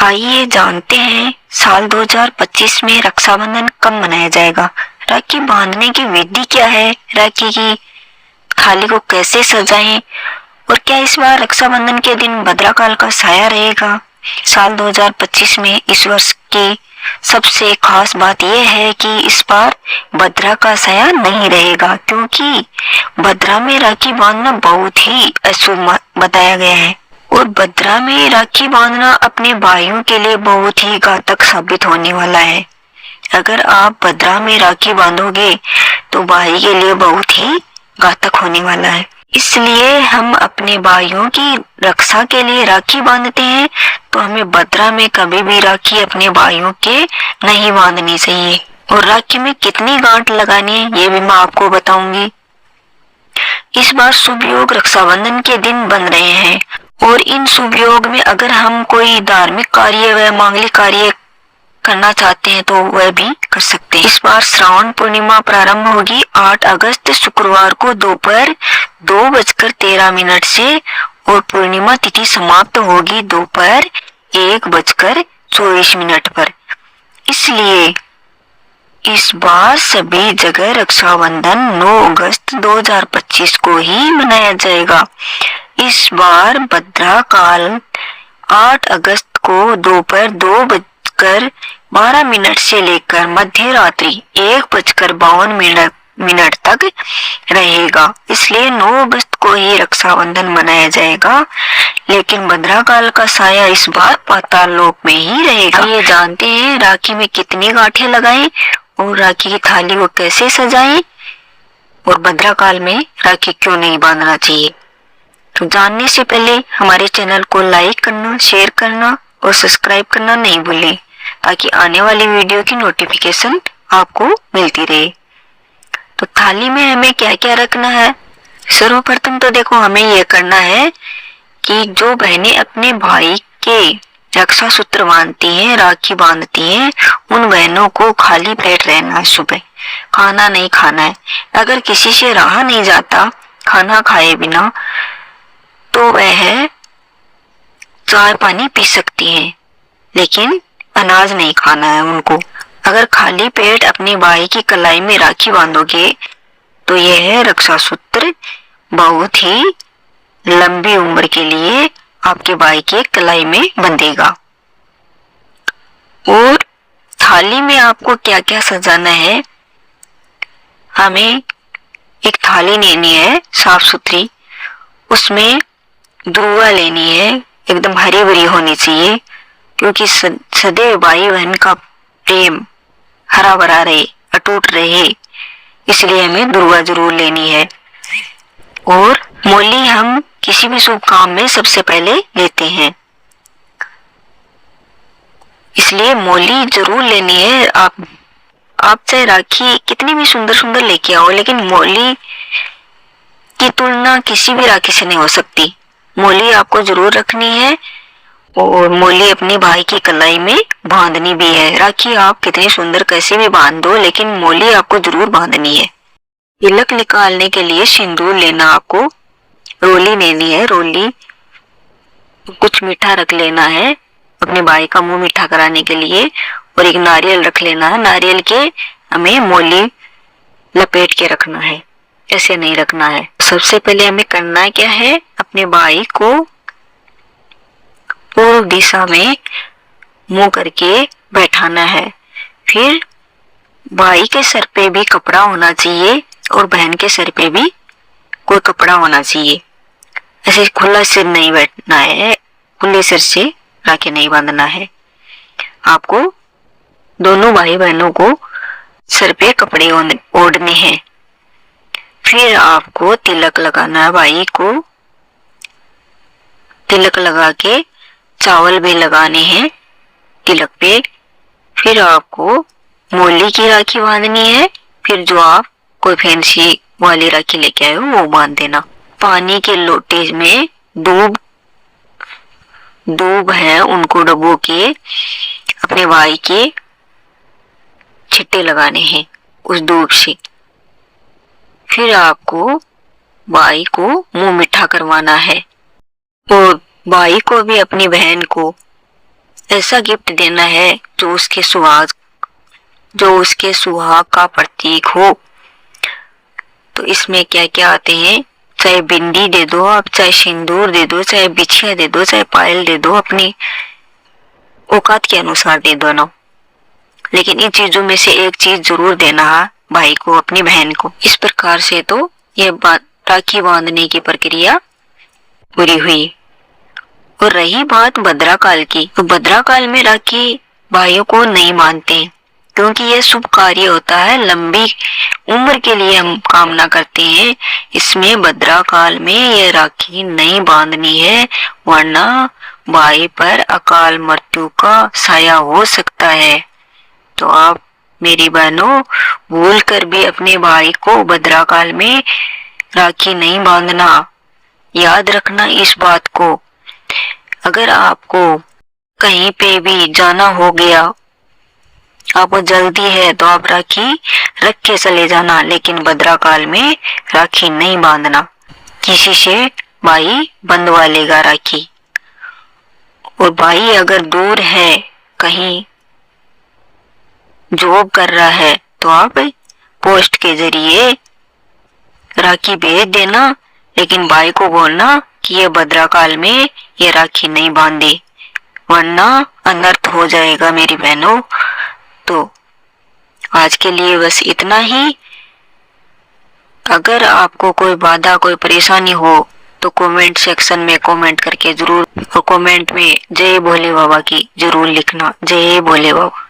आइए जानते हैं साल 2025 में रक्षाबंधन कब मनाया जाएगा। राखी बांधने की विधि क्या है, राखी की थाली को कैसे सजाएं और क्या इस बार रक्षाबंधन के दिन भद्राकाल का साया रहेगा। साल 2025 में इस वर्ष की सबसे खास बात यह है कि इस बार भद्रा का साया नहीं रहेगा, क्योंकि भद्रा में राखी बांधना बहुत ही अशुभ बताया गया है और भद्रा में राखी बांधना अपने भाइयों के लिए बहुत ही घातक साबित होने वाला है। अगर आप भद्रा में राखी बांधोगे तो भाई के लिए बहुत ही घातक होने वाला है। इसलिए हम अपने भाइयों की रक्षा के लिए राखी बांधते हैं, तो हमें भद्रा में कभी भी राखी अपने भाइयों के नहीं बांधनी चाहिए। और राखी में कितनी गांठ लगानी है ये भी मैं आपको बताऊंगी। इस बार शुभ योग रक्षाबंधन के दिन बन रहे हैं और इन शुभ योग में अगर हम कोई धार्मिक कार्य व मांगलिक कार्य करना चाहते हैं तो वह भी कर सकते हैं। इस बार श्रावण पूर्णिमा प्रारंभ होगी 8 अगस्त शुक्रवार को दोपहर 2:13 से और पूर्णिमा तिथि समाप्त होगी दोपहर 1:24 पर। इसलिए इस बार सभी जगह रक्षाबंधन 9 अगस्त 2025 को ही मनाया जाएगा। इस बार भद्रा काल 8 अगस्त को दोपहर 2:12 से लेकर मध्य रात्रि 1:52 तक रहेगा। इसलिए 9 अगस्त को ही रक्षाबंधन मनाया जाएगा, लेकिन भद्रा काल का साया इस बार पाताल लोक में ही रहेगा। ये जानते हैं राखी में कितनी गांठें लगाएं और राखी की थाली को कैसे सजाएं और भद्रा काल में राखी क्यों नहीं बांधना चाहिए। तो जानने से पहले हमारे चैनल को लाइक करना, शेयर करना और सब्सक्राइब करना नहीं भूलें, ताकि आने वाली वीडियो की नोटिफिकेशन आपको मिलती रहे। तो थाली में हमें क्या क्या रखना है। सर्वप्रथम तो देखो, हमें यह करना है कि जो बहनें अपने भाई के रक्षा सूत्र बांधती हैं, राखी बांधती हैं, उन बहनों को खाली पेट रहना है, सुबह खाना नहीं खाना है। अगर किसी से रहा नहीं जाता खाना खाए बिना तो वह चाय पानी पी सकती हैं, लेकिन अनाज नहीं खाना है उनको। अगर खाली पेट अपने भाई की कलाई में राखी बांधोगे तो यह रक्षा सूत्र बहुत ही लंबी उम्र के लिए आपके भाई के कलाई में बंधेगा। और थाली में आपको क्या क्या सजाना है, हमें एक थाली लेनी है साफ सुथरी, उसमें ध्रुवा लेनी है, एकदम हरी भरी होनी चाहिए, क्योंकि सदैव भाई बहन का प्रेम हरा भरा रहे, अटूट रहे, इसलिए हमें ध्रुवा जरूर लेनी है। और मोली हम किसी भी शुभ काम में सबसे पहले लेते हैं, इसलिए मोली जरूर लेनी है। आप चाहे राखी कितनी भी सुंदर सुंदर लेके आओ, लेकिन मोली की तुलना किसी भी राखी से नहीं हो सकती। मोली आपको जरूर रखनी है और मोली अपने भाई की कलाई में बांधनी भी है। राखी आप कितनी सुंदर कैसे भी बांध दो, लेकिन मोली आपको जरूर बांधनी है। तिलक निकालने के लिए सिंदूर लेना, आपको रोली लेनी है, रोली कुछ मीठा रख लेना है अपने भाई का मुंह मीठा कराने के लिए, और एक नारियल रख लेना है। नारियल के हमें मोली लपेट के रखना है, ऐसे नहीं रखना है। सबसे पहले हमें करना क्या है, अपने भाई को पूर्व दिशा में मुंह करके बैठाना है। फिर भाई के सर पे भी कपड़ा होना चाहिए और बहन के सर पे भी कोई कपड़ा होना चाहिए। ऐसे खुला सिर नहीं बैठना है, खुले सिर से राखी नहीं बांधना है। आपको दोनों भाई बहनों को सर पे कपड़े ओढ़ने हैं। फिर आपको तिलक लगाना है, भाई को तिलक लगा के चावल भी लगाने हैं तिलक पे। फिर आपको मोली की राखी बांधनी है। फिर जो आप कोई फैंसी वाली राखी लेके आए हो वो बांध देना। पानी के लोटे में दूब है, उनको डबो के अपने भाई के छिट्टे लगाने हैं उस दूब से। फिर आपको भाई को मुंह मीठा करवाना है और भाई को भी अपनी बहन को ऐसा गिफ्ट देना है जो उसके सुहाग का प्रतीक हो। तो इसमें क्या क्या आते हैं, चाहे बिंदी दे दो आप, चाहे सिंदूर दे दो, चाहे बिछिया दे दो, चाहे पायल दे दो, अपनी औकात के अनुसार दे दो ना, लेकिन इन चीजों में से एक चीज जरूर देना है भाई को, अपनी बहन को। इस प्रकार से तो यह राखी बांधने की प्रक्रिया पूरी हुई। और रही बात भद्राकाल की, तो भद्राकाल में राखी भाइयों को नहीं बांधते क्योंकि यह शुभ कार्य होता है, लंबी उम्र के लिए हम कामना करते हैं। इसमें भद्राकाल में यह राखी नहीं बांधनी है, वरना भाई पर अकाल मृत्यु का साया हो सकता है। तो आप मेरी बहनों भूल कर भी अपने भाई को भद्राकाल में राखी नहीं बांधना, याद रखना इस बात को। अगर आपको कहीं पे भी जाना हो गया, आपको जल्दी है, तो आप राखी रख के चले जाना, लेकिन भद्राकाल में राखी नहीं बांधना। किसी से भाई बंधवा लेगा राखी। और भाई अगर दूर है, कहीं जॉब कर रहा है, तो आप पोस्ट के जरिए राखी भेज देना, लेकिन भाई को बोलना कि ये भद्राकाल में ये राखी नहीं बांधे, वरना अनर्थ हो जाएगा मेरी बहनों। तो आज के लिए बस इतना ही। अगर आपको कोई बाधा, कोई परेशानी हो तो कमेंट सेक्शन में कमेंट करके जरूर, और कमेंट में जय भोले बाबा की जरूर लिखना। जय भोले बाबा।